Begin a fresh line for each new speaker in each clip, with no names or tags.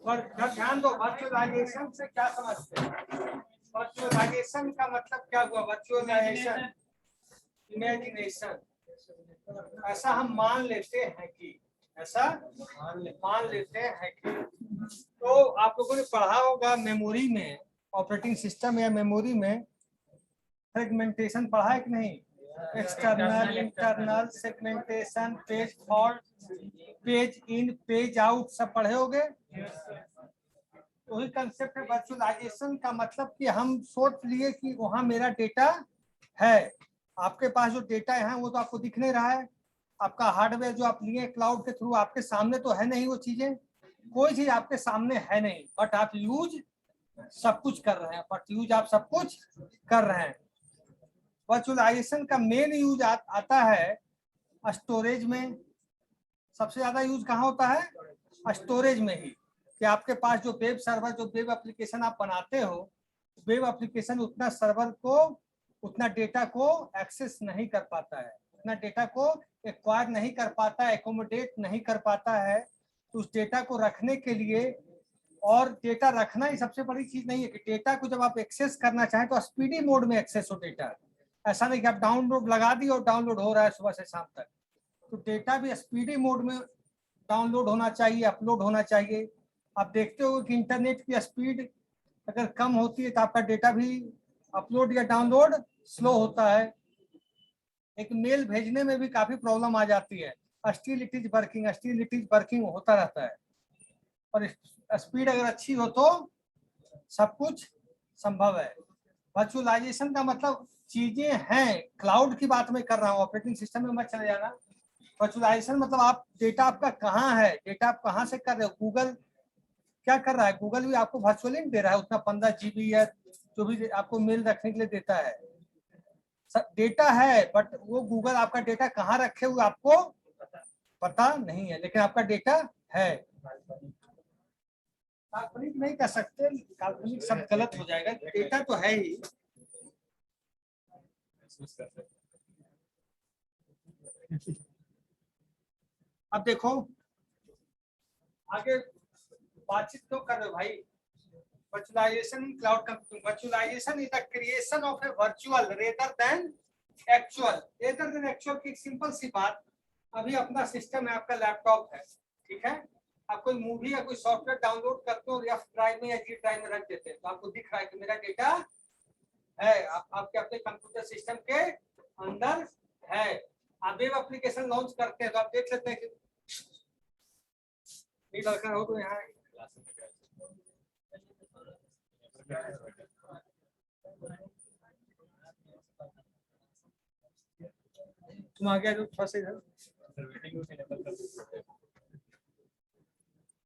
पर ध्यान दो, वर्चुअलाइजेशन से क्या समझते हैं? वर्चुअलाइजेशन का मतलब क्या हुआ? Virtualization imagination. ऐसा हम मान लेते हैं कि तो आप लोगों ने पढ़ा होगा मेमोरी में, ऑपरेटिंग सिस्टम या मेमोरी में सेगमेंटेशन पढ़ा है कि नहीं? External, internal, segmentation, page fault, page in, page out, सब पढ़े होगे। वही कंसेप्ट है वर्चुअलाइजेशन का। मतलब कि हम सोच लिए कि वहां मेरा डेटा है। आपके पास जो डेटा है वो तो आपको दिख नहीं रहा है। आपका हार्डवेयर जो आप लिए क्लाउड के थ्रू, आपके सामने तो है नहीं वो चीजें, कोई चीज आपके सामने है नहीं, बट आप यूज सब कुछ कर रहे हैं। वर्चुअलाइजेशन का मेन यूज आता है स्टोरेज में। सबसे ज्यादा यूज कहाँ होता है? स्टोरेज में ही। कि आपके पास जो वेब सर्वर, जो वेब एप्लीकेशन आप बनाते हो, वेब एप्लीकेशन उतना डेटा को एक्सेस नहीं कर पाता है, उतना डेटा को एक्वायर नहीं कर पाता है, एकोमोडेट नहीं कर पाता है। तो उस डेटा को रखने के लिए, और डेटा रखना ही सबसे बड़ी चीज नहीं है कि डेटा को जब आप एक्सेस करना चाहें तो स्पीडी मोड में एक्सेस हो डेटा। ऐसा नहीं कि आप डाउनलोड लगा दिए और डाउनलोड हो रहा है सुबह से शाम तक। तो डेटा भी स्पीडी मोड में डाउनलोड होना चाहिए, अपलोड होना चाहिए। आप देखते हो कि इंटरनेट की स्पीड अगर कम होती है तो आपका डेटा भी अपलोड या डाउनलोड स्लो होता है। एक मेल भेजने में भी काफी प्रॉब्लम आ जाती है। स्टिल इट इज वर्किंग होता रहता है। और स्पीड अगर अच्छी हो तो सब कुछ संभव है। वर्चुअलाइजेशन का मतलब चीजें हैं, क्लाउड की बात मैं कर रहा हूँ, ऑपरेटिंग सिस्टम में मत चले जाना। वर्चुअलाइजेशन मतलब आप डेटा आपका कहाँ है, डेटा आप कहाँ से कर रहे हो। गूगल क्या कर रहा है? गूगल भी आपको वर्चुअली दे रहा है उतना 15 GB या जो भी आपको मेल रखने के लिए देता है। डेटा है, बट वो गूगल आपका डेटा कहाँ रखे हुए आपको पता नहीं है, लेकिन आपका डेटा है। काल्पनिक नहीं कर सकते, काल्पनिक सब गलत हो जाएगा, डेटा तो है ही। अब देखो आगे बातचीत क्यों कर रहे हो भाई? Virtualization, cloud computing. Virtualization is the creation of a virtual rather than actual की सिंपल सी बात। अभी अपना सिस्टम है, आपका लैपटॉप है, ठीक है। आप कोई मूवी या कोई सॉफ्टवेयर डाउनलोड करते हो, एफ ड्राइव में या जी ड्राइव में रख देते हैं, तो आपको दिख रहा है कि मेरा डेटा है, आपके अपने कंप्यूटर सिस्टम के अंदर है। आप वेब एप्लीकेशन लॉन्च करते हैं तो आप देख सकते हैं कि लड़का हो तो यहाँ तुम आ गया जो फंसे इधर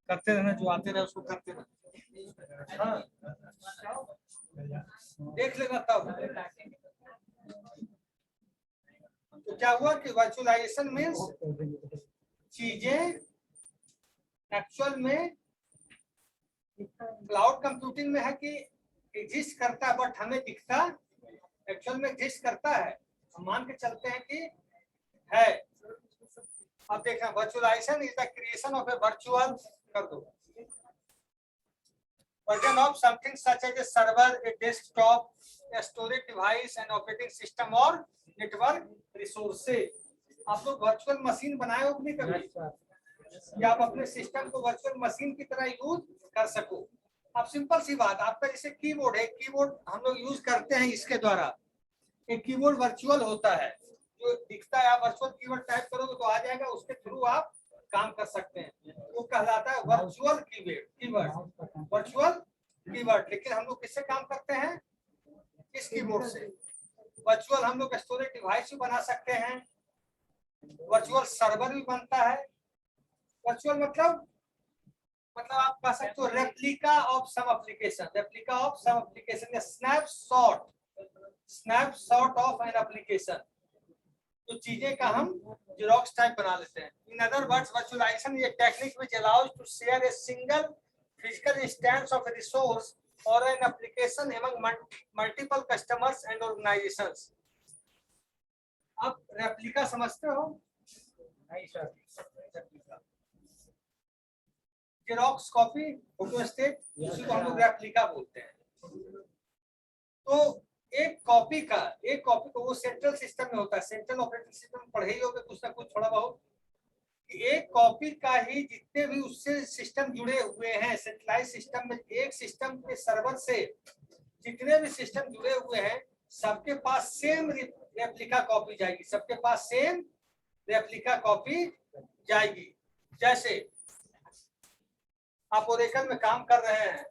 करते रहना, जो आते रहे उसको करते रहना। हाँ देख लेना तब। तो क्या हुआ कि वर्चुअलाइजेशन मींस चीजें एक्चुअल में क्लाउड कंप्यूटिंग में है कि एग्जिस्ट करता है बट हमें दिखता, एक्चुअल में एग्जिस्ट करता है, हम मान के चलते हैं कि है। अब देखना, virtualization is the creation of a virtual, कर दो, version of something such as a server, a desktop, a storage device, an operating system or network resources। आप लोग वर्चुअल मशीन बनाए हो नहीं कभी, या आप अपने सिस्टम को वर्चुअल मशीन की तरह यूज कर सको। अब सिंपल सी बात, आपका जैसे कीबोर्ड है, कीबोर्ड हम लोग यूज करते हैं इसके द्वारा। एक कीबोर्ड वर्चुअल होता है, जो दिखता है, आप वर्चुअल कीवर्ड टाइप करोगे तो आ जाएगा, उसके थ्रू आप काम कर सकते हैं, वो कहलाता है वर्चुअल कीवर्ड, वर्चुअल कीवर्ड। लेकिन हम लोग किससे काम करते हैं? इस कीबोर्ड से। वर्चुअल हम लोग स्टोरेज डिवाइस भी बना सकते हैं, वर्चुअल सर्वर भी बनता है। वर्चुअल मतलब आप कह सकते हो रेप्लिका ऑफ सम एप्लीकेशन, या स्नैपशॉट ऑफ एन एप्लीकेशन। तो चीजें का हम जेरॉक्स टाइप बना लेते हैं। इन अदर वर्ड्स, वर्चुअलाइजेशन ये technique which allows to share a single physical instance of a resource or an application among multiple customers and organizations. आप रेप्लिका समझते हो? नहीं सर। जेरोक्स कॉपी, फोटोस्टेट, उसी को हम लोग रेप्लिका बोलते हैं। तो एक कॉपी को वो सेंट्रल सिस्टम में होता है, सेंट्रल ऑपरेटिंग सिस्टम पढ़े ही होगे कुछ ना कुछ थोड़ा बहुत, कि एक कॉपी का ही जितने भी उससे सिस्टम जुड़े हुए हैं, सेंट्रलाइज सिस्टम में एक सिस्टम के सर्वर से जितने भी सिस्टम जुड़े हुए हैं सबके पास सेम रेप्लिका कॉपी जाएगी, सबके पास सेम रेप्लिका कॉपी जाएगी। जैसे आप ओरेकल में काम कर रहे हैं,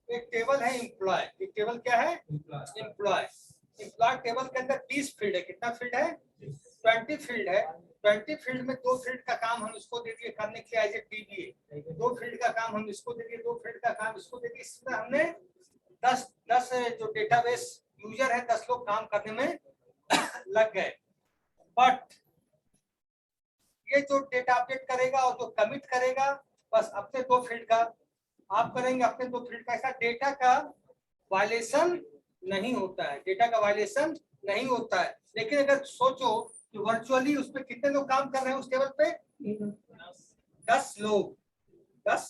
एक टेबल है एम्प्लॉय, एक टेबल क्या है? एम्प्लॉय। एम्प्लॉय टेबल के अंदर 20 फील्ड है, कितना फील्ड है? 20 फील्ड है। 20 फील्ड में 2 फील्ड का काम हम इसको दे दिए करने के लिए एज ए टीबीए, 2 फील्ड का काम हम इसको दे दिए, 2 फील्ड का काम इसको दे दिए। इस तरह हमने 10 जो डेटाबेस यूजर है 10 लोग काम करने में लग गए। बट ये जो डेटा अपडेट करेगा और जो कमिट करेगा बस अपने 2 फील्ड का आप करेंगे, अपने 2 फील्ड का। ऐसा डेटा का वायलेशन नहीं होता है, डेटा का वायलेशन नहीं होता है। लेकिन अगर सोचो कि वर्चुअली उस पर कितने लोग काम कर रहे हैं उस टेबल पे? 10 लोग, 10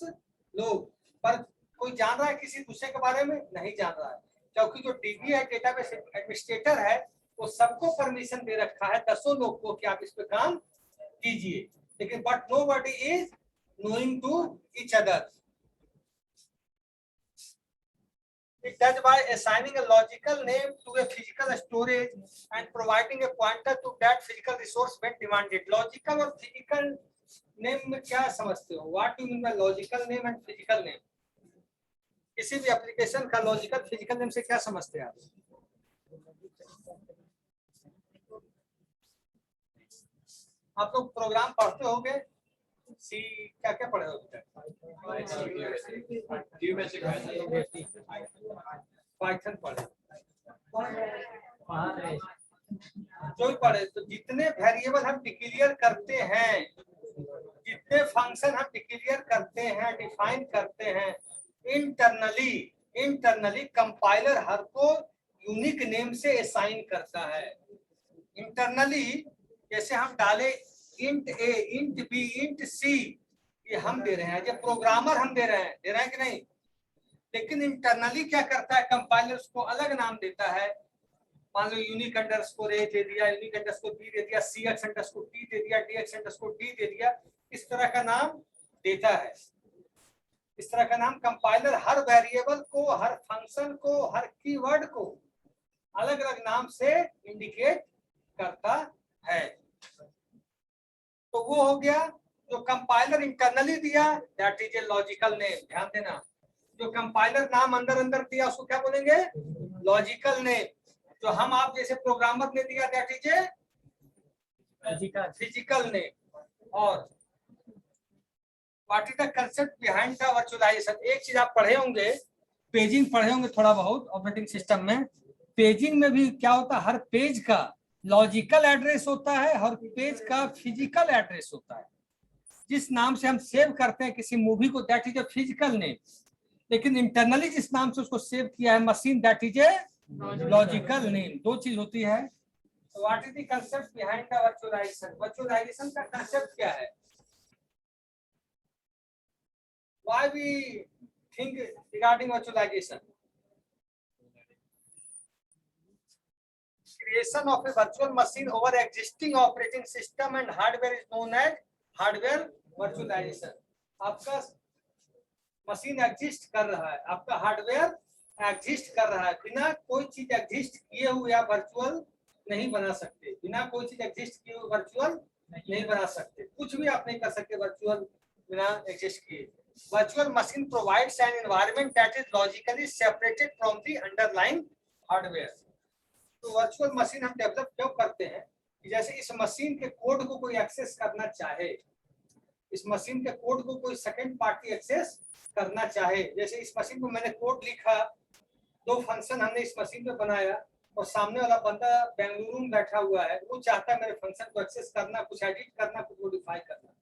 लोग। पर कोई जान रहा है किसी दूसरे के बारे में? नहीं जान रहा है, क्योंकि जो डीबी है, डेटाबेस एडमिनिस्ट्रेटर है, वो सबको परमिशन दे रखा है 10 लोग को कि आप इस पे काम कीजिए। लेकिन but nobody is knowing to each other. It does by assigning a logical name to a physical storage and providing a pointer to that physical resource when demanded. Logical और physical name में क्या समझते हो? What do you mean by logical name and physical name? किसी भी application का logical physical name से क्या समझते हैं आप? आप लोग प्रोग्राम पढ़ते होंगे, सी क्या क्या पढ़े हो? पाइथन पढ़े, जो भी पढ़े। तो जितने वेरिएबल हम डिक्लेयर करते हैं, जितने फंक्शन हम डिक्लेयर करते हैं, डिफाइन करते हैं, इंटरनली कंपाइलर हर को यूनिक नेम से असाइन करता है। इंटरनली जैसे हम डाले इंट ए, इंट बी, इंट सी, ये हम दे रहे हैं, जो प्रोग्रामर हम दे रहे हैं कि नहीं? लेकिन इंटरनली क्या करता है, कंपाइलर उसको अलग नाम देता है। मान लो यूनिक अंडरस्कोर ए दे दिया, यूनिक अंडरस्कोर बी दे दिया, सी एक्स अंडरस्कोर टी दे दिया, डी एक्स अंडरस्कोर डी दे दिया, इस तरह का नाम देता है। इस तरह का नाम कंपाइलर हर वेरिएबल को, हर फंक्शन को, हर कीवर्ड को अलग अलग नाम से इंडिकेट करता है। तो वो हो गया जो कंपाइलर इंटरनली दिया, that is a logical name. ध्यान देना, जो कंपाइलर नाम अंदर दिया उसको क्या बोलेंगे? Logical name. जो हम आप जैसे प्रोग्रामर ने दिया, that is a physical name. और what is the concept behind the virtualization? एक चीज आप पढ़े होंगे, पेजिंग पढ़े होंगे थोड़ा बहुत ऑपरेटिंग सिस्टम में। पेजिंग में भी क्या होता है, हर पेज का लॉजिकल एड्रेस होता है, हर पेज का फिजिकल एड्रेस होता है। जिस नाम से हम सेव करते हैं किसी मूवी को, that is a physical name. लेकिन इंटरनली जिस नाम से उसको सेव किया है machine, that is a logical name. 2 चीज होती है। तो what is the concept behind the virtualization? Virtualization का कंसेप्ट क्या है? Why we think regarding virtualization? Creation of a virtual machine over existing operating system and hardware is known as hardware virtualization. आपका machine exist कर रहा है, आपका hardware exist कर रहा है, बिना कोई चीज एग्जिस्ट किए हुए आप वर्चुअल नहीं बना सकते। बिना कोई चीज एग्जिस्ट किए हुए वर्चुअल नहीं बना सकते। कुछ भी आप नहीं कर सकते वर्चुअल बिना एग्जिस्ट किए। Virtual machine provides an environment that is logically separated from the underlying hardware. तो वर्चुअल मशीन हम डेवलप क्यों करते हैं कि जैसे इस मशीन के कोड को कोई एक्सेस करना चाहे, इस मशीन के कोड को कोई सेकंड पार्टी एक्सेस करना चाहे। जैसे इस मशीन को मैंने कोड लिखा, 2 फंक्शन हमने इस मशीन पे बनाया, और सामने वाला बंदा बेंगलुरु में बैठा हुआ है, वो चाहता है मेरे फंक्शन को एक्सेस करना, कुछ एडिट करना, कुछ मॉडिफाई करना।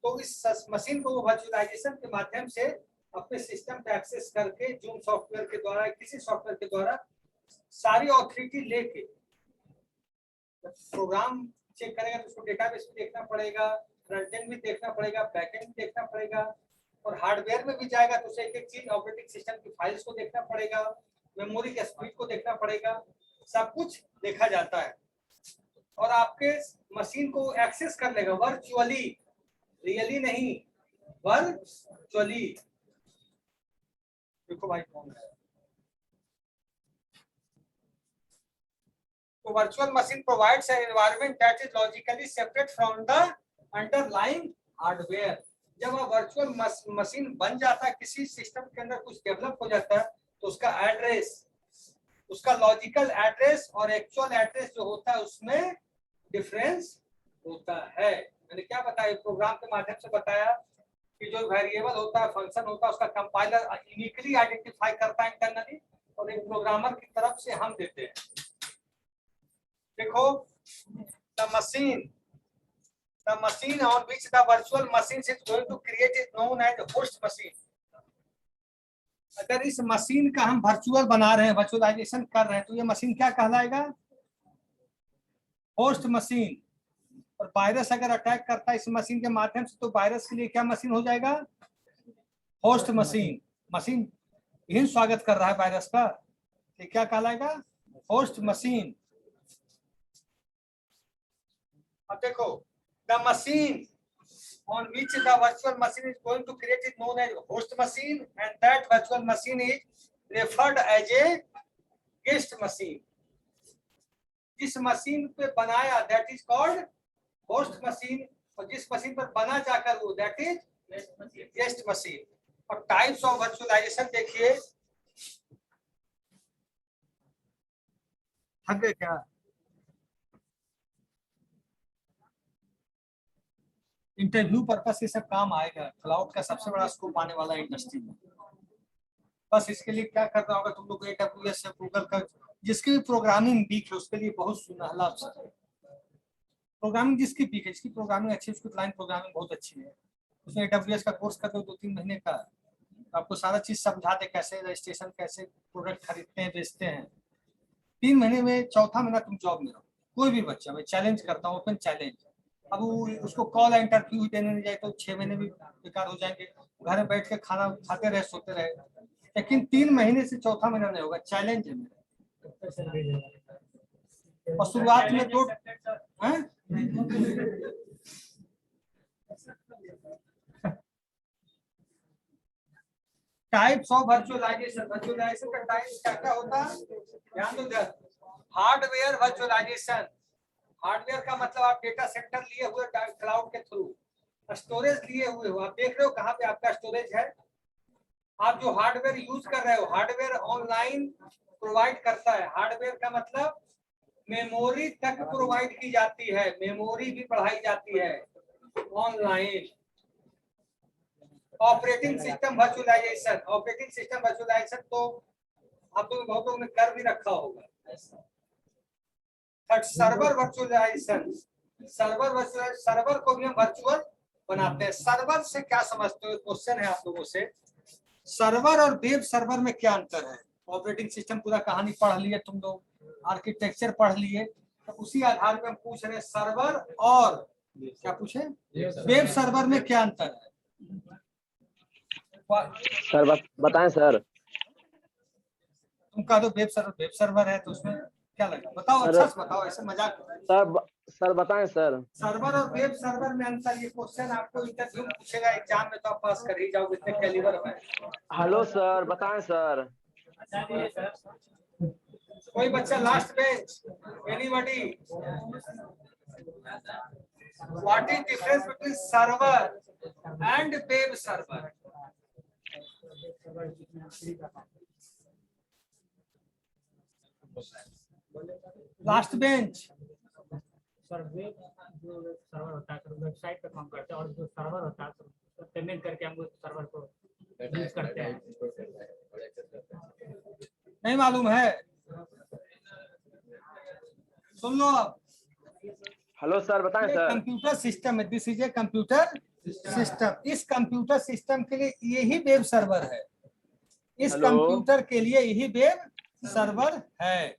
तो इस मशीन को वो वर्चुअलाइजेशन के माध्यम से अपने सिस्टम पे एक्सेस करके जूम सॉफ्टवेयर के द्वारा, किसी सॉफ्टवेयर के द्वारा सारी ऑथोरिटी लेके प्रोग्राम चेक करेगा तो उसको डेटाबेस भी देखना पड़ेगा, फ्रंट एंड भी देखना पड़ेगा, बैक एंड भी देखना पड़ेगा, और हार्डवेयर में भी जाएगा तो उसे एक एक चीज ऑपरेटिंग सिस्टम की फाइल्स को देखना पड़ेगा, मेमोरी के स्पीड को देखना पड़ेगा, सब कुछ देखा जाता है। और आपके मशीन को एक्सेस कर लेगा वर्चुअली, रियली नहीं, वर्चुअली। देखो भाई कौन है। तो virtual machine provides an environment that is logically separate from the underlying hardware। जब वह वर्चुअल मशीन बन जाता है, किसी सिस्टम के अंदर कुछ डेवलप हो जाता है, तो उसका एड्रेस, उसका लॉजिकल एड्रेस और एक्चुअल एड्रेस जो होता है उसमें डिफरेंस होता है। मैंने क्या बताया, प्रोग्राम के माध्यम से बताया कि जो वेरिएबल होता है, फंक्शन होता है, उसका कंपाइलर यूनिकली आइडेंटिफाई करता है इंटरनली, और एक प्रोग्रामर की तरफ से हम देते हैं। देखो, the machine on which the virtual machine is going to create is known as host machine। अगर इस मशीन का हम वर्चुअल बना रहे हैं, वर्चुअलाइजेशन कर रहे हैं, तो ये मशीन क्या कहलाएगा, होस्ट मशीन। और वायरस अगर अटैक करता है इस मशीन के माध्यम से, तो वायरस के लिए क्या मशीन हो जाएगा, होस्ट मशीन। मशीन यही स्वागत कर रहा है वायरस का, ये क्या कहलाएगा, होस्ट मशीन। अब देखो, the machine on which the virtual machine is going to create is known as host machine, and that virtual machine is referred as a guest machine। जिस मशीन पे बनाया that is called host machine, और जिस machine पर बना जाकर वो that is guest machine। और टाइप्स ऑफ वर्चुअलाइजेशन देखिए, आगे क्या इंटरव्यू पर्पस से सब काम आएगा। क्लाउड का सबसे बड़ा स्कोप आने वाला है इंडस्ट्री में। बस इसके लिए क्या करना होगा तुम लोग, AWS या गूगल का, जिसकी भी प्रोग्रामिंग वीक है उसके लिए बहुत सुनहला अवसर है। प्रोग्रामिंग जिसकी वीक है, जिसकी प्रोग्रामिंग अच्छी है, उसकी क्लाइंट प्रोग्रामिंग बहुत अच्छी है, उसमें AWS का कोर्स कर दो 2-3 महीने का, आपको सारा चीज समझा दे, कैसे रजिस्ट्रेशन, कैसे प्रोडक्ट खरीदते हैं, बेचते हैं। 3 महीने में, चौथा महीना तुम जॉब में रहो। कोई भी बच्चा, मैं चैलेंज करता हूँ, ओपन चैलेंज। अब वो उसको कॉल इंटरव्यू देने नहीं जाए तो 6 महीने भी बेकार हो जाएंगे, घर में बैठ के खाना खाते रहे, सोते रहे। लेकिन 3 महीने से चौथा महीना नहीं होगा, चैलेंज है मेरा। और शुरुआत में तो टाइप्स ऑफ वर्चुअलाइजेशन। वर्चुअलाइजेशन का टाइप क्या क्या होता है, ध्यान दो। हार्डवेयर वर्चुअलाइजेशन, हार्डवेयर का मतलब आप डेटा सेंटर लिए हुए क्लाउड के थ्रू, स्टोरेज लिए हुए हो, आप देख रहे हो कहाँ पे आपका स्टोरेज है। आप जो हार्डवेयर यूज कर रहे हो, हार्डवेयर ऑनलाइन प्रोवाइड करता है। हार्डवेयर का मतलब मेमोरी तक प्रोवाइड की जाती है, मेमोरी भी बढ़ाई जाती है online. Operating system virtualization, operating system virtualization तो आप लोग बहुत लोगों ने कर भी रखा होगा। सर्वर वर्चुअलाइजेशन, सर्वर को भी हम वर्चुअल बनाते हैं। सर्वर से क्या समझते हो, क्वेश्चन है आप लोगों से। सर्वर और वेब सर्वर में क्या अंतर है। ऑपरेटिंग सिस्टम पूरा कहानी पढ़ लिए तुम लोग, आर्किटेक्चर पढ़ लिए, तो उसी आधार पर हम पूछ रहे हैं सर्वर और क्या पूछे, वेब सर्वर में क्या अंतर है।
सर बताएं सर।
तुम कह दो वेब सर्वर है, तो उसमें क्या लगा, बताओ, अच्छा से बताओ, ऐसे मजाक।
सर बताएं सर।
सर्वर और वेब सर्वर में अंतर, ये क्वेश्चन आपको इंटरव्यू में पूछेगा, एग्जाम में तो आप पास कर ही जाओगे इतने कैलिबर में।
हेलो सर, बताएं सर।
कोई बच्चा last bench, anybody, what is difference between server and web server. Last bench.
Sir web जो सर्वर होता है सर वेबसाइट पे काम करते हैं, और जो सर्वर होता है तो पेमेंट करके हम उस सर्वर को यूज करते हैं।
नहीं मालूम है, सुन लो आप।
हेलो सर, बताएं सर।
कंप्यूटर सिस्टम है, this is a computer system. इस कंप्यूटर सिस्टम के लिए यही वेब सर्वर है, इस
हेलो।
कंप्यूटर के लिए यही वेब सर्वर है।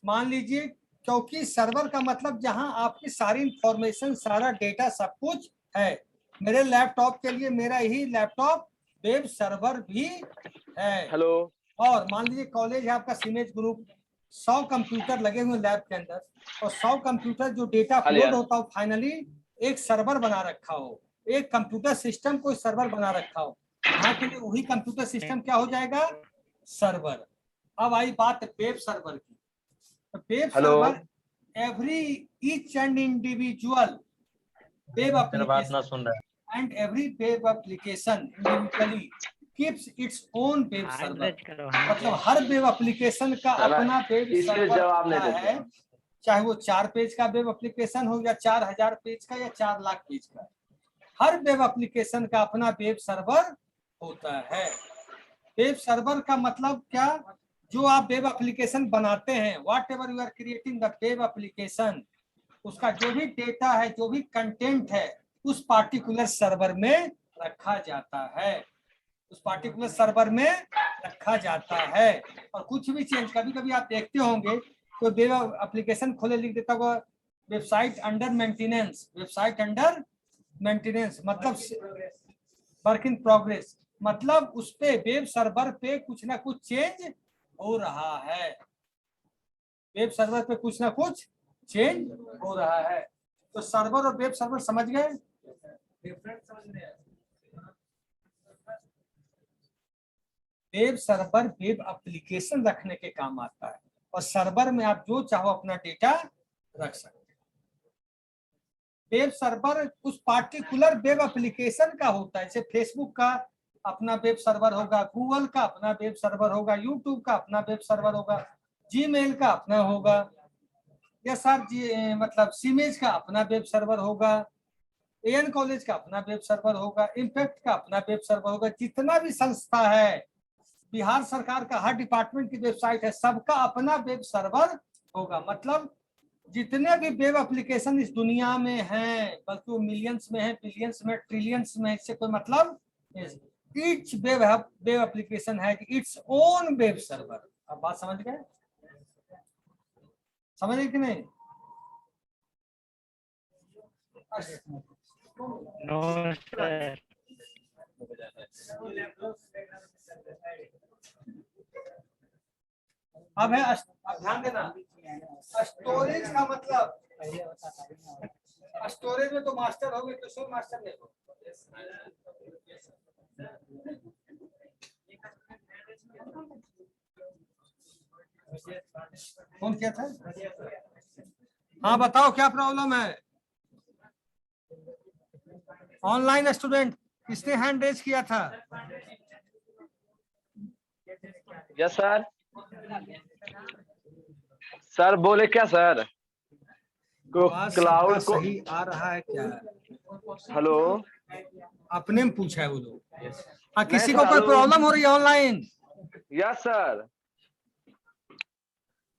मान लीजिए, क्योंकि सर्वर का मतलब जहां आपकी सारी इंफॉर्मेशन, सारा डेटा, सब कुछ है। मेरे लैपटॉप के लिए मेरा यही लैपटॉप वेब सर्वर भी है।
हेलो।
और मान लीजिए कॉलेज है आपका सीमेज ग्रुप, 100 कंप्यूटर लगे हुए लैब के अंदर, और 100 कंप्यूटर जो डेटा अपलोड होता हो फाइनली एक सर्वर बना रखा हो, एक कंप्यूटर सिस्टम को सर्वर बना रखा हो, यहाँ के लिए वही कंप्यूटर सिस्टम क्या हो जाएगा? सर्वर। अब आई बात वेब सर्वर की। तो web
hello.
Server every each and individual web application and every web application individually keeps its own web server। मतलब हर वेब एप्लीकेशन का अपना वेब
इसके
सर्वर
जवाब नहीं
होता
देते।
है, चाहे वो 4 पेज का वेब एप्लीकेशन हो या 4000 पेज का या 4 लाख पेज का। हर वेब एप्लीकेशन का अपना वेब सर्वर होता है। वेब सर्वर का मतलब क्या? जो आप वेब एप्लीकेशन बनाते हैं, whatever you are creating the web application, उसका जो भी डेटा है, जो भी कंटेंट है, उस पार्टिकुलर सर्वर में रखा जाता है, उस पार्टिकुलर सर्वर में रखा जाता है। और कुछ भी चेंज, कभी कभी आप देखते होंगे तो वेब एप्लीकेशन खोले लिख देता होगा website under maintenance, website under maintenance मतलब वर्क इन प्रोग्रेस, मतलब उस पे वेब सर्वर पे कुछ ना कुछ चेंज हो रहा है, वेब सर्वर पे कुछ ना कुछ चेंज हो रहा है। तो सर्वर और वेब सर्वर समझ गए? वेब सर्वर वेब एप्लीकेशन रखने के काम आता है, और सर्वर में आप जो चाहो अपना डेटा रख सकते हैं। वेब सर्वर उस पार्टिकुलर वेब एप्लीकेशन का होता है, जैसे फेसबुक का अपना वेब सर्वर होगा, गूगल का अपना वेब सर्वर होगा, यूट्यूब का अपना वेब सर्वर होगा, जीमेल का अपना होगा, या सर जी मतलब सीमेज का अपना वेब सर्वर होगा, एएन कॉलेज का अपना वेब सर्वर होगा, इम्पैक्ट का अपना वेब सर्वर होगा। जितना भी संस्था है, बिहार सरकार का हर डिपार्टमेंट की वेबसाइट है, सबका अपना वेब सर्वर होगा। मतलब जितने भी वेब एप्लीकेशन इस दुनिया में हैं, बल्कि वो मिलियंस में है, बिलियंस में, ट्रिलियंस में, इससे कोई मतलब, ईच वेब एप्लीकेशन है इट्स ओन वेब सर्वर। आप बात समझ गए? समझ गए कि नहीं?
No sir.
अब है अब ध्यान देना, स्टोरेज का मतलब, स्टोरेज में तो मास्टर हो गए, किशोर मास्टर नहीं हो। कौन किया था? हाँ बताओ क्या प्रॉब्लम है? ऑनलाइन स्टूडेंट किसने हैंड रेज किया था?
Yes sir. सर बोले क्या सर? क्लाउड को
सही आ रहा है क्या?
हेलो।
अपने में पूछा है वो लोग। हाँ, किसी
नहीं
को
सर,
कोई
हेलो।
प्रॉब्लम हो रही है online?
Yes sir.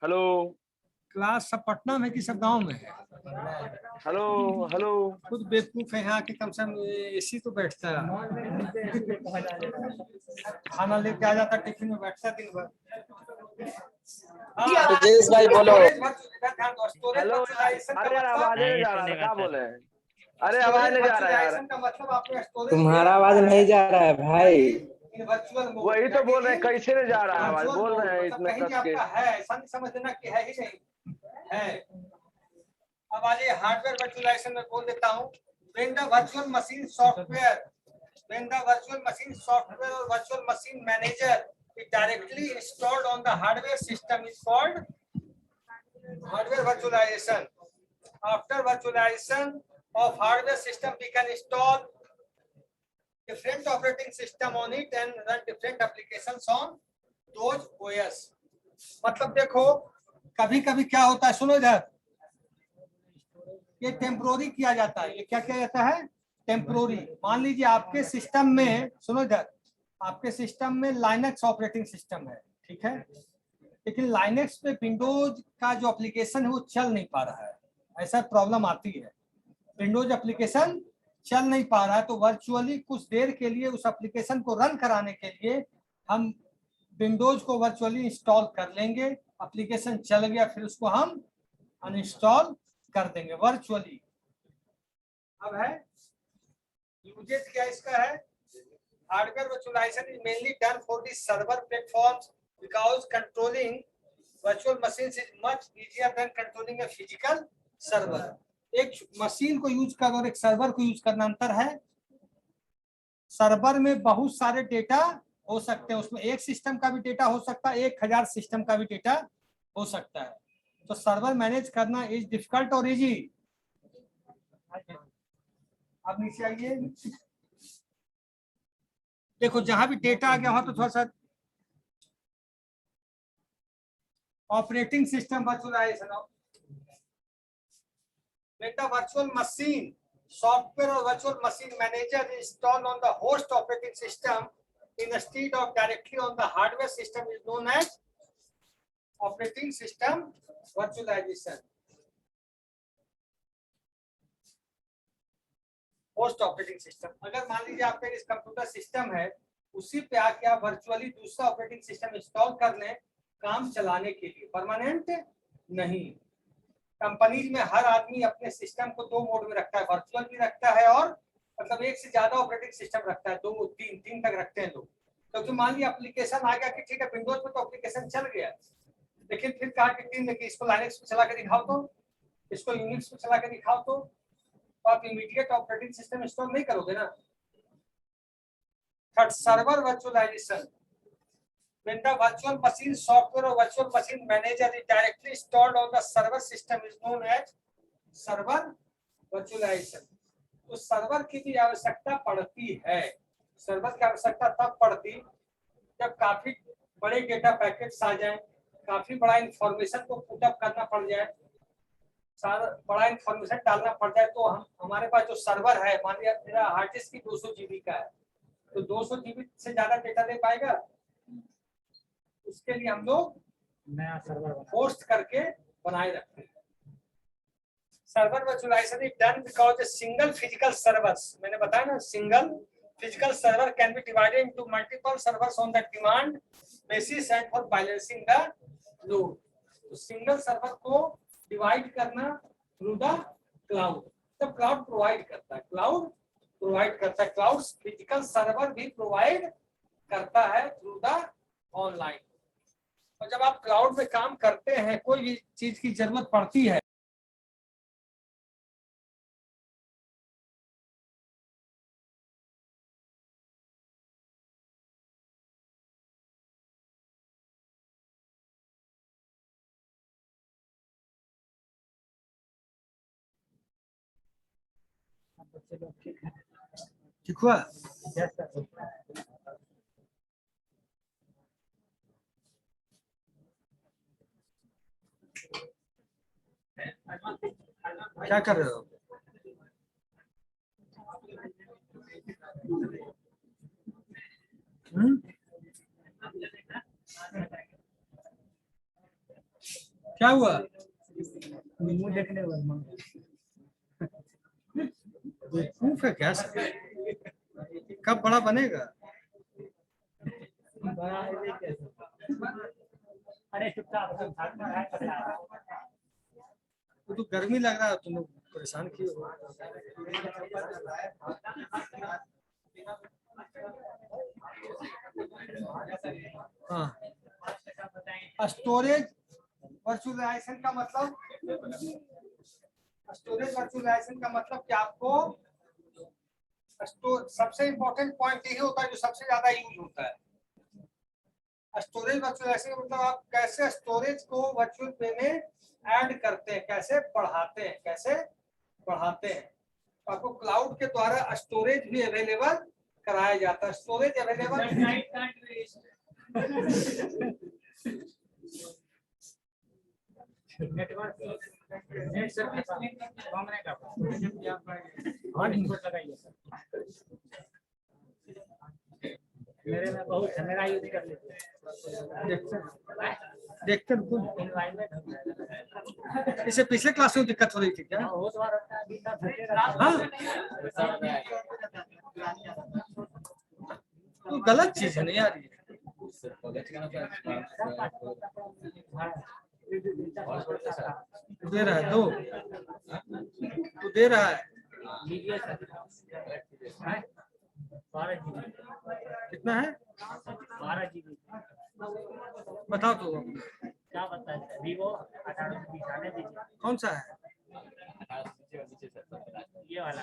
Hello.
Class सब पटना में कि सब गांव में है?
हेलो। हेलो।
खुद बेवकूफ है यहाँ के, कम से कम एसी तो बैठता है, खाना लेके आ जाता, टिफिन में बैठता दिन भर।
तेजस भाई बोलो।
हेलो। अरे यार आवाज नहीं जा रहा है, क्या बोले? अरे आवाज नहीं जा रहा यार।
तुम्हारा आवाज नहीं जा रहा है भाई।
वही
तो बोल रहे हैं, कैसे नहीं जा रहा है आवाज? बोल रहे हैं इतना कस के।
है, ऐसा नहीं समझना कि है ही नहीं है। अब आइए हार्डवेयर वर्चुअलाइजेशन में बोल देता हूँ। when the virtual machine software or virtual machine manager is directly installed on the hardware system is called hardware virtualization. After virtualization of hardware system, we can install different operating system on it and run different applications on those OS. मतलब देखो, कभी कभी क्या होता है, सुनो इधर, ये टेम्पोररी किया जाता है। ये क्या किया जाता है? टेम्पोररी। मान लीजिए आपके सिस्टम में, सुनो इधर, आपके सिस्टम में लाइनक्स ऑपरेटिंग सिस्टम है, ठीक है, लेकिन लाइनक्स पे विंडोज का जो एप्लीकेशन है वो चल नहीं पा रहा है, ऐसा प्रॉब्लम आती है। विंडोज एप्लीकेशन चल नहीं पा रहा है, तो वर्चुअली कुछ देर के लिए उस एप्लीकेशन को रन कराने के लिए हम विंडोज को वर्चुअली इंस्टॉल कर लेंगे। एप्लीकेशन चल गया, फिर उसको हम अनइंस्टॉल कर देंगे वर्चुअली। अब है यूजेज क्या इसका है, hardware virtualization is mainly done for the server platforms because controlling virtual machines is much easier than controlling a physical server. एक मशीन को यूज करना और एक सर्वर को यूज करना अंतर है। सर्वर में बहुत सारे डेटा हो सकते हैं, उसमें एक सिस्टम का भी डेटा हो सकता है, 1000 सिस्टम का भी डेटा हो सकता है। तो सर्वर मैनेज करना इज डिफिकल्ट और इजी। अब नीचे आइए, देखो जहां भी डेटा आ गया वहां तो थोड़ा सा operating system virtualization. When the virtual machine software or virtual machine manager is installed on the host operating system instead of directly on the hardware system is known as operating system virtualization. Host operating system, अगर मान लीजिए आपका इस computer system है, उसी पे आके आप वर्चुअली दूसरा ऑपरेटिंग सिस्टम इंस्टॉल कर लें काम चलाने के लिए, परमानेंट नहीं। कंपनीज में हर आदमी अपने सिस्टम को 2 मोड में रखता है, वर्चुअल भी रखता है और मतलब एक से ज्यादा ऑपरेटिंग सिस्टम रखता है, 2 3 तक रखते हैं लोग। क्योंकि मान लिया एप्लीकेशन आ गया कि ठीक है विंडोज में तो एप्लीकेशन चल गया, लेकिन फिर कहा कि टीम ने कि इसको लाइनक्स पे चला के दिखाओ, तो इसको यूनिक्स पे चला के दिखाओ, तो आप इमीडिएट ऑपरेटिंग सिस्टम इंस्टॉल नहीं करोगे ना। Third, server virtualization. When the virtual machine software or virtual machine manager is directly installed on the server system is known as server virtualization. तो सर्वर की भी आवश्यकता पड़ती है। सर्वर की आवश्यकता तब पड़ती जब काफी बड़े डेटा पैकेट्स आ जाएं, काफी बड़ा इंफॉर्मेशन को पुटअप करना पड़ जाए, सारा बड़ा इंफॉर्मेशन डालना पड़ जाए। तो हमारे पास जो सर्वर है, मान लिया मेरा हार्ड डिस्क की 200 जीबी का है, तो 200 जीबी से ज्यादा डेटा दे पाएगा, उसके लिए हम लोग
नया सर्वर
होस्ट करके बनाए रखते हैं। Server virtualization is done because a single physical servers, मैंने बताया ना, single physical server can be divided into multiple servers on the demand basis and for balancing the load. तो सिंगल सर्वर को divide करना थ्रू द क्लाउड, तो cloud provide करता है, cloud provide करता है, क्लाउड फिजिकल सर्वर भी provide करता है थ्रू द ऑनलाइन। और जब आप क्लाउड में काम करते हैं, कोई भी चीज की जरूरत पड़ती है,
बच्चे लोग ठीक है।
ठीक हुआ।
Yes sir.
क्या कर रहे हो? क्या हुआ?
मुंह देखने वाला
बेवकूफ है क्या? कब बड़ा बनेगा?
बड़ा है ये कैसे? अरे चुपचाप साथ में है पता।
तो गर्मी लग रहा है, तुम लोग परेशान किए हो। हाँ, स्टोरेज वर्चुअलाइजेशन का मतलब, स्टोरेज वर्चुअलाइजेशन का मतलब कि आपको सबसे इंपॉर्टेंट पॉइंट यही होता है जो सबसे ज्यादा यूज होता है। स्टोरेज वर्चुअलाइजेशन का मतलब आप कैसे स्टोरेज को वर्चुअल पे में ऐड करते हैं, कैसे बढ़ाते हैं, कैसे बढ़ाते हैं। तो आपको क्लाउड के द्वारा स्टोरेज भी अवेलेबल कराया जाता है। Storage available
network net service कम नहीं कर पाता। और इनपुट लगाइए सर, मेरे में बहुत है, मेरा यूज कर लीजिए।
देखते हैं
एनवायरनमेंट
इसे पिछले क्लास में दिक्कत हो रही थी क्या?
वो तो
हाँ तो गलत चीज है नहीं यार ये। दे रहा है दो तो दे रहा है कितना है
12 GB
बताओ तो
क्या बताया वीवो 18 आने दीजिए
कौन सा है?
ये वाला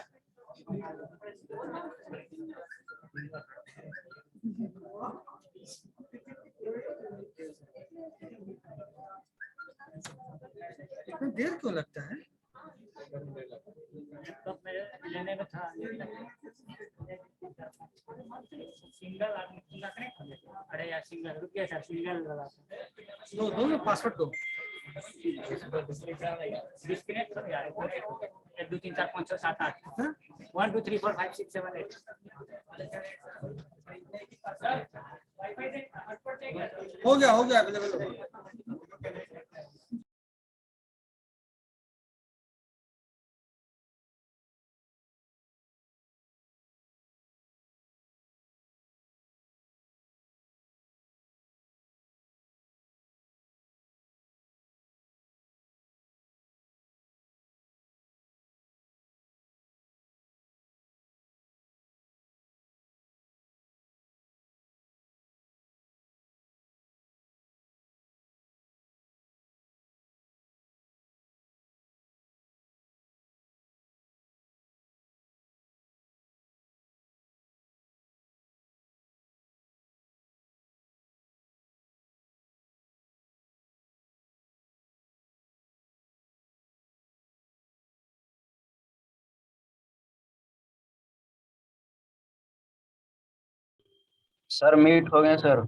इतना देर क्यों लगता है?
लैपटॉप में लेने में था सिंगल आदमी का कनेक्ट हो गया। अरे यार सिंगल रुकिए सर सिंगल लगा
दो दो ना पासवर्ड दो।
डिस्कनेक्ट हो गया 1 2 3 4 5 6 7 8 1 2 3 4 5 6 7 8
हो गया अवेलेबल हो गया।
सर मीट हो गए सर।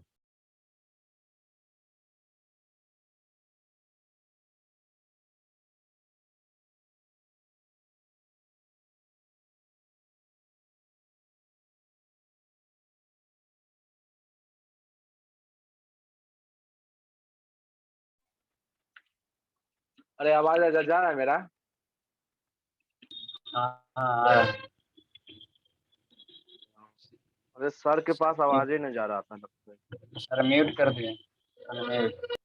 अरे आवाज जा रहा है मेरा?
हाँ
अरे सर के पास आवाज ही नहीं जा रहा था तब से।
सर म्यूट कर दिए म्यूट।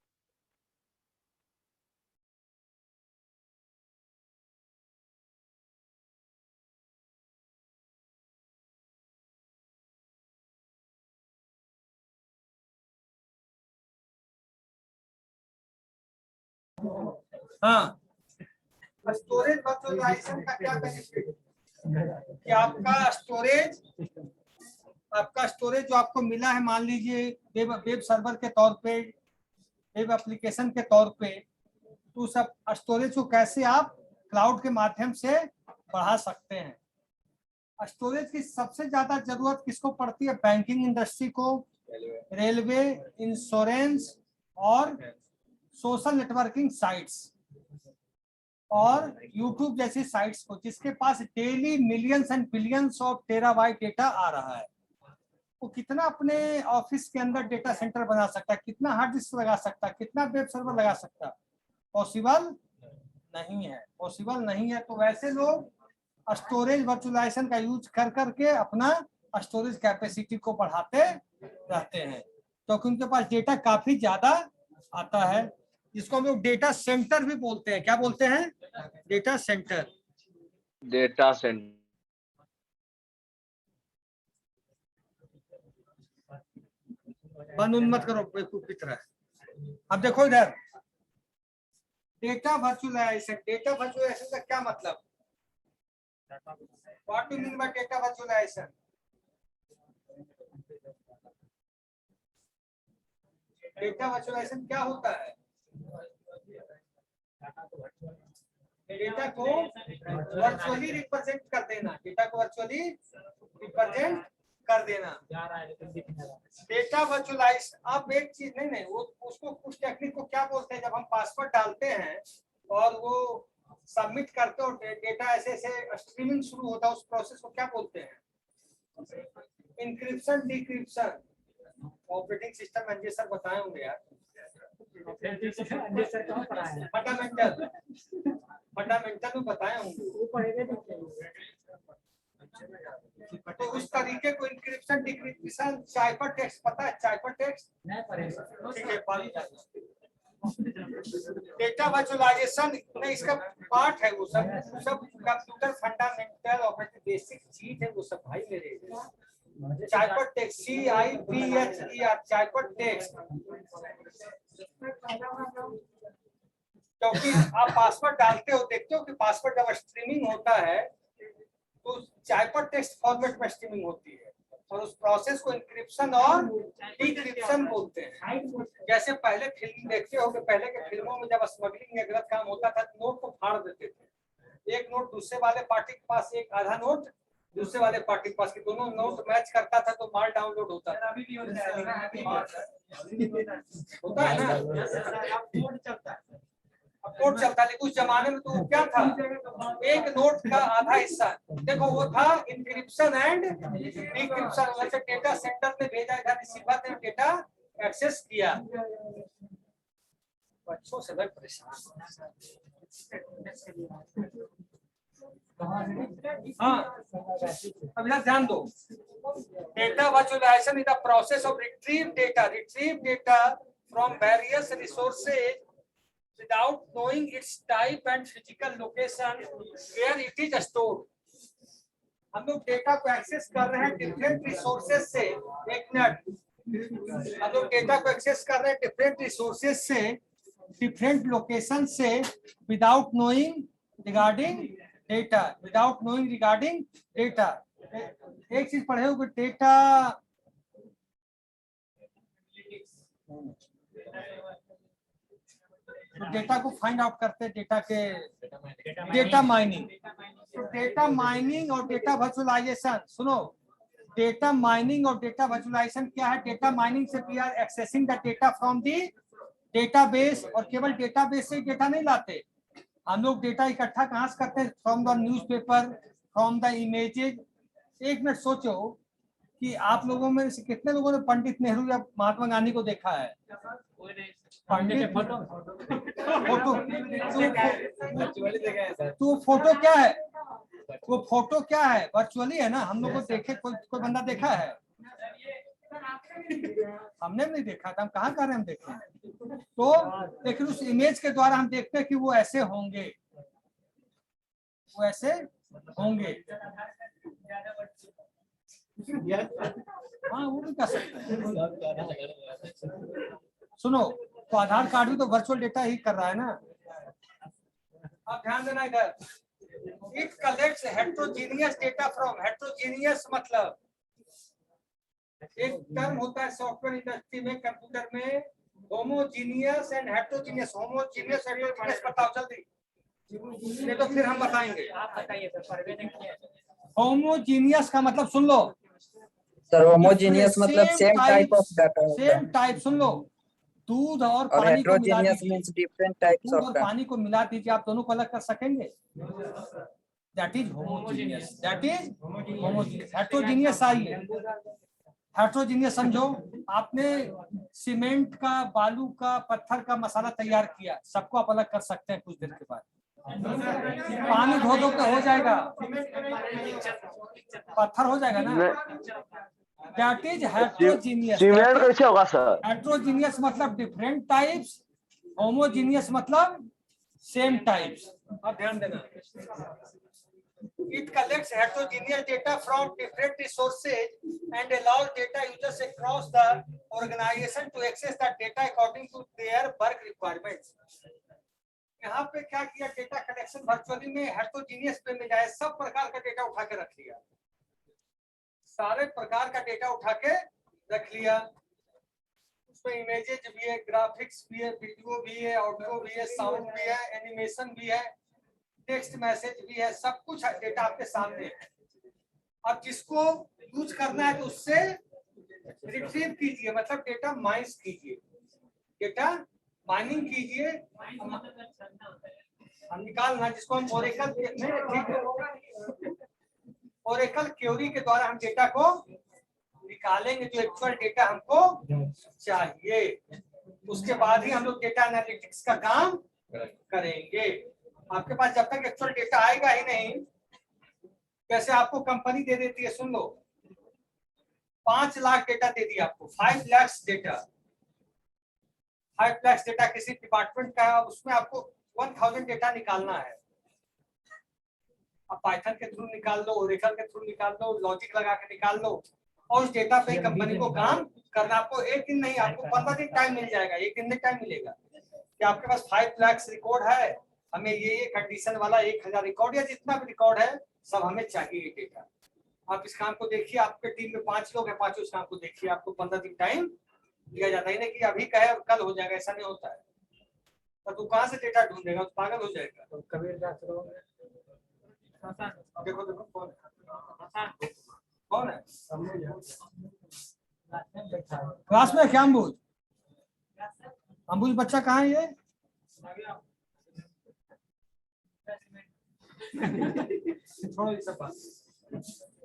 हाँ स्टोरेज वर्चुअलाइजेशन का क्या बेनिफिट कि आपका स्टोरेज जो आपको मिला है मान लीजिए वेब सर्वर के तौर पे वेब एप्लीकेशन के तौर पे तो सब स्टोरेज को कैसे आप क्लाउड के माध्यम से बढ़ा सकते हैं। स्टोरेज की सबसे ज्यादा जरूरत किसको पड़ती है? बैंकिंग इंडस्ट्री को, रेलवे, इंश्योरेंस और सोशल नेटवर्किंग साइट्स और यूट्यूब जैसी साइट्स को जिसके पास daily millions and billions of terabyte data आ रहा है। वो कितना अपने ऑफिस के अंदर डेटा सेंटर बना सकता है, कितना हार्ड डिस्क लगा सकता है, कितना वेब सर्वर लगा सकता है? पॉसिबल नहीं है। तो वैसे लोग स्टोरेज वर्चुअलाइजेशन का यूज कर करके अपना स्टोरेज कैपेसिटी को बढ़ाते रहते हैं क्योंकि उनके पास डेटा काफी ज्यादा आता है जिसको हम लोग डेटा सेंटर भी बोलते हैं। क्या बोलते हैं? Data centre. बंद मत करो बेवकूफ की तरह। अब देखो इधर डेटा वर्चुअलाइजेशन का क्या मतलब? What do mean by data virtualization? Data virtualization क्या होता है? डेटा को वर्चुअली रिप्रेजेंट कर देना, डेटा वर्चुअलाइज। अब एक चीज नहीं वो उसको कुछ टेक्निक को क्या बोलते हैं? जब हम पासवर्ड डालते हैं और वो सबमिट करते हो डेटा ऐसे स्ट्रीमिंग शुरू होता है, उस प्रोसेस को क्या बोलते हैं? Encryption decryption. Operating system manager sir बताए होंगे यार।
सर कहाँ पर आए हैं?
फंडामेंटल में बताए होंगे।
वो पढ़ेंगे तो क्या?
तो उस तरीके को इंक्रिप्शन डिक्रिप्शन साइफर टेक्स्ट पता है? साइफर टेक्स्ट
नहीं पढ़ेंगे।
ठीक है, पढ़ डेटा वर्चुअलाइजेशन में इसका पार्ट है, वो सब कंप्यूटर फंडामेंटल और बेसिक चीज है वो सब भाई मेरे। Cipher text CIPHER cipher text, क्योंकि आप पासवर्ड डालते हो, देखते हो कि पासवर्ड जब स्ट्रीमिंग होता है तो साइफर टेक्स्ट फॉर्मेट में स्ट्रीमिंग होती है और उस प्रोसेस को इंक्रिप्शन और डिक्रिप्शन बोलते हैं। जैसे पहले फिल्म देखते हो कि पहले के फिल्मों में जब स्मगलिंग या गलत काम होता था तो नोट को फाड़ देते थे, एक नोट दूसरे वाले पार्टी के पास, एक आधा नोट दूसरे वाले पार्टी के पास, की दोनों नोट मैच करता था तो माल डाउनलोड होता था। होता है ना, कोड चलता है। लेकिन उस जमाने में तो क्या था, एक नोट का आधा हिस्सा, देखो वो था इंक्रिप्शन एंड डिक्रिप्शन। मतलब डेटा सेंटर में भेजा था, रिसीवर ने डेटा एक्सेस किया। बच्चों से मैं परेशान। हाँ, अब इधर ध्यान दो। Data virtualization is the process of retrieve data from various resources without knowing its type and physical location where it is stored। हम लोग डेटा को एक्सेस कर रहे हैं डिफरेंट रिसोर्सेज से। एक मिनट, हम लोग डेटा को एक्सेस कर रहे हैं डिफरेंट रिसोर्सेज से, डिफरेंट लोकेशन से, विदाउट नोइंग रिगार्डिंग डेटा। एक चीज पढ़े हो कि डेटा को फाइंड आउट करते, डेटा माइनिंग। तो डेटा माइनिंग और डेटा वर्चुअलाइजेशन, सुनो, डेटा माइनिंग और डेटा वर्चुअलाइजेशन क्या है? डेटा माइनिंग से we are accessing the data from the database, और केवल डेटाबेस से डेटा नहीं लाते हम लोग। डेटा इकट्ठा कहाँ से करते हैं? From the newspaper, from the images. एक मिनट सोचो कि आप लोगों में से कितने लोगों ने पंडित नेहरू या महात्मा गांधी को देखा है? पंडित फोटो, तो फोटो क्या है? वो फोटो क्या है? वर्चुअली है ना। हम लोग को देखे कोई बंदा देखा है? हमने नहीं देखा था, हम कहाँ कर रहे हैं, हम देखें तो। लेकिन उस इमेज के द्वारा हम देखते हैं कि वो ऐसे होंगे, वो ऐसे होंगे। हाँ, वो भी कर सकते हैं। सुनो, तो आधार कार्ड भी तो वर्चुअल डेटा ही कर रहा है ना। अब ध्यान देना इधर। It collects heterogeneous data from, heterogeneous मतलब एक टर्म होता है सॉफ्टवेयर इंडस्ट्री में, कंप्यूटर में, homogeneous and heterogeneous. Homogeneous heterogeneous बताओ जल्दी, नहीं तो फिर हम बताएंगे।
आप बताइए सर।
होमोजीनियस का मतलब सुन लो
सर, होमोजेनियस मतलब सेम टाइप ऑफ डाटा होता है।
सेम टाइप, सुन लो। दूध और पानी को मिला
हेट्रोजेनियस
दीजिए,
मींस डिफरेंट टाइप्स
दूध
ऑफ
और
डाटा।
पानी को मिला दीजिए, आप दोनों को अलग कर सकेंगे? That is homogeneous, that is homogeneous. Heterogeneous आइए, हेट्रोजीनियस समझो, आपने सीमेंट का, बालू का, पत्थर का मसाला तैयार किया, सबको आप अलग कर सकते हैं कुछ देर के बाद। पानी धो दो तो हो जाएगा, पत्थर हो जाएगा ना। That is heterogeneous.
सीमेंट कैसे होगा सर?
हेट्रोजीनियस मतलब डिफरेंट टाइप्स, होमोजीनियस मतलब सेम टाइप्स। अब ध्यान देना। It collects heterogeneous data from different resources and allows data users across the organization to access the data according to their work requirements। यहाँ पे क्या किया? डेटा कलेक्शन वर्चुअली में heterogeneous पे मिला है, सब प्रकार का डेटा उठा के रख लिया, सारे प्रकार का डेटा उठा के रख लिया। उसमें इमेजेज भी है, ग्राफिक्स भी है, वीडियो भी है, ऑडियो भी है, साउंड भी है, एनिमेशन भी है, टेक्स्ट मैसेज भी है, सब कुछ डेटा आपके सामने है। अब जिसको यूज करना है तो उससे रिट्रीव कीजिए, मतलब डेटा माइंस कीजिए, डेटा माइनिंग कीजिए, हम निकालना, जिसको हम ओरेकल क्वेरी के द्वारा हम डेटा को निकालेंगे, जो एक्चुअल डेटा हमको चाहिए। उसके बाद ही हम लोग डेटा एनालिटिक्स का काम करेंगे। आपके पास जब तक एक्चुअल डेटा आएगा ही नहीं, कैसे आपको कंपनी दे देती है, सुन लो, 5 लाख डेटा दे दिया आपको, 5 लाख डेटा, 5 लाख डेटा किसी डिपार्टमेंट का है, उसमें आपको 1000 डेटा निकालना है। आप पाइथन के थ्रू निकाल लो, ओरेकल के थ्रू निकाल लो, लॉजिक लगा के निकाल लो, और उस डेटा पे कंपनी को काम करना। आपको एक दिन नहीं, आपको 15 दिन टाइम मिल जाएगा, एक दिन में टाइम मिलेगा कि आपके पास 5 लाख रिकॉर्ड है, हमें ये कंडीशन वाला 1000 रिकॉर्ड या जितना भी रिकॉर्ड है सब हमें चाहिए डेटा। आप इस काम को देखिए, आपके टीम में 5 लोग हैं, 5 इस काम को देखिए, आपको 15 दिन टाइम दिया जाता है, नहीं कि अभी कहे और कल हो जाएगा, ऐसा नहीं होता है। तो तू कहाँ से डेटा ढूंढेगा, तो पागल हो जाएगा।
तो कबीरदास
देखो देखो कौन है क्लास में, क्या अम्बुज? अम्बुज बच्चा कहाँ है ये? छोड़ो ये सब बात।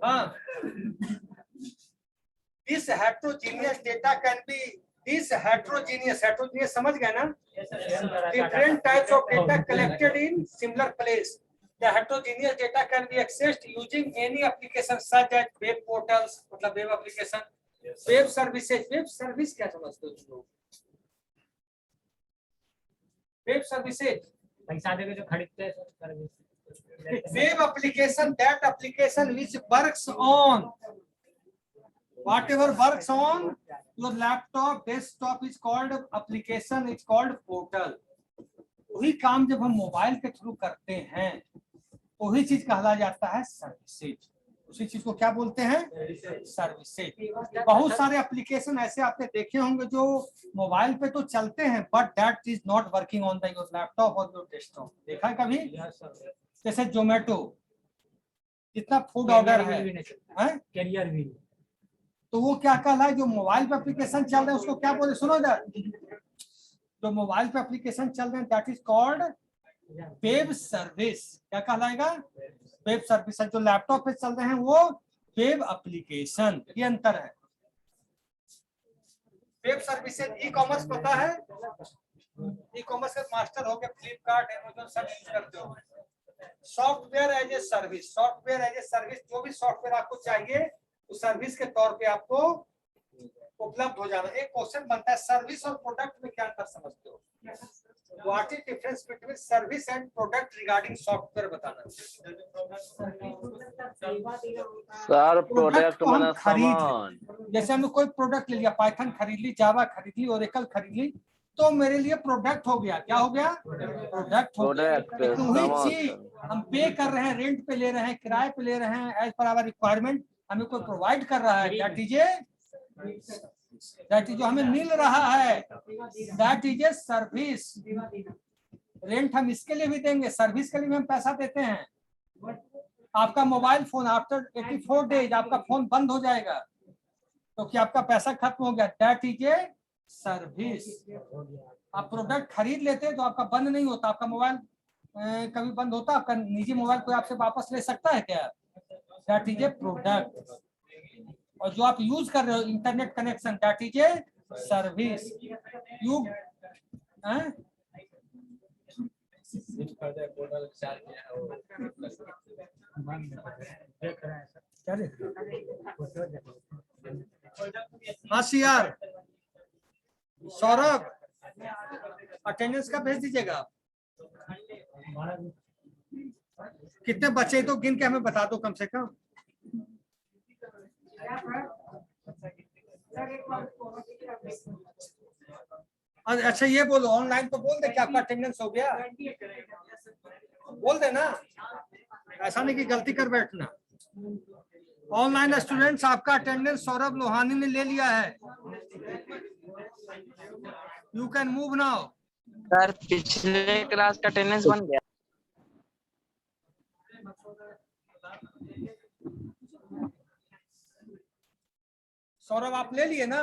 हाँ, this heterogeneous data can be, this heterogeneous समझ गए ना? Different types of data collected in similar place. The heterogeneous data can be accessed using any application such as web portals, मतलब web application, web services. Web service क्या समझते हो तुम लोग? Web services,
पैसा देके जो खरीदते हैं service.
web application, that application which works on whatever works on your laptop, desktop is called application, it's called portal. वही काम जब हम मोबाइल के थ्रू करते हैं वही चीज कहला जाता है सर्विसेज। उसी चीज को क्या बोलते हैं? सर्विसेज। बहुत सारे एप्लीकेशन ऐसे आपने देखे होंगे जो मोबाइल पे तो चलते हैं, but that is not working on the your laptop और योर डेस्कटॉप। देखा है कभी? जैसे जोमेटो, जितना फूड ऑर्डर है,
कैरियर भी,
तो वो क्या कहला है? जो मोबाइल पे एप्लीकेशन चल रहे हैं उसको क्या बोले, सुनो इधर, जो मोबाइल पे एप्लीकेशन चल रहे हैं that is called web service. क्या कहलाएगा? Web service. जो लैपटॉप पे चल रहे हैं वो वेब एप्लीकेशन, ये अंतर है। वेब सर्विसेज ई कॉमर्स पता है? ई कॉमर्स का मास्टर हो गया, फ्लिपकार्ट, अमेज़न सब यूज करते हो। Software as a service, software as a service, जो भी सॉफ्टवेयर आपको चाहिए उस सर्विस के तौर पे आपको उपलब्ध हो जाना। एक क्वेश्चन बनता है, सर्विस और प्रोडक्ट में क्या अंतर समझते हो? What is difference between service and product regarding software, बताना।
सर प्रोडक्ट
को हम
माना
खरीद,
सामान।
जैसे हमने कोई प्रोडक्ट ले लिया, पाइथन खरीद ली, जावा खरीद ली, ओरेकल खरीद ली, तो मेरे लिए प्रोडक्ट हो गया। क्या हो गया? प्रोडक्ट हो गया। लेकिन वही चीज हम पे कर रहे हैं, रेंट पे ले रहे हैं, किराए पे ले रहे हैं, एज पर आवर रिक्वायरमेंट हमें कोई प्रोवाइड कर रहा है, दैट इज जो हमें मिल रहा है, that is a service. Rent हम इसके लिए भी देंगे, सर्विस के लिए भी हम पैसा देते हैं। आपका मोबाइल फोन आफ्टर 84 डेज आपका फोन बंद हो जाएगा, तो क्या आपका पैसा खत्म हो गया? That is a service. आप प्रोडक्ट खरीद लेते तो आपका बंद नहीं होता। आपका मोबाइल कभी बंद होता? आपका निजी मोबाइल कोई आपसे वापस ले सकता है क्या? That is A product. और जो आप यूज कर रहे हो internet connection, that is a service. You हाँ सियार, सौरभ अटेंडेंस का भेज दीजिएगा। कितने बच्चे तो गिन के हमें बता दो कम से कम। अच्छा ये बोलो, ऑनलाइन तो बोल दे कि आपका अटेंडेंस हो गया, बोल देना, ऐसा नहीं कि गलती कर बैठना। ऑनलाइन स्टूडेंट्स आपका अटेंडेंस सौरभ लोहानी ने ले लिया है। You can move now.
Sir पिछले क्लास का अटेंडेंस बन गया।
सौरभ आप ले लिए ना?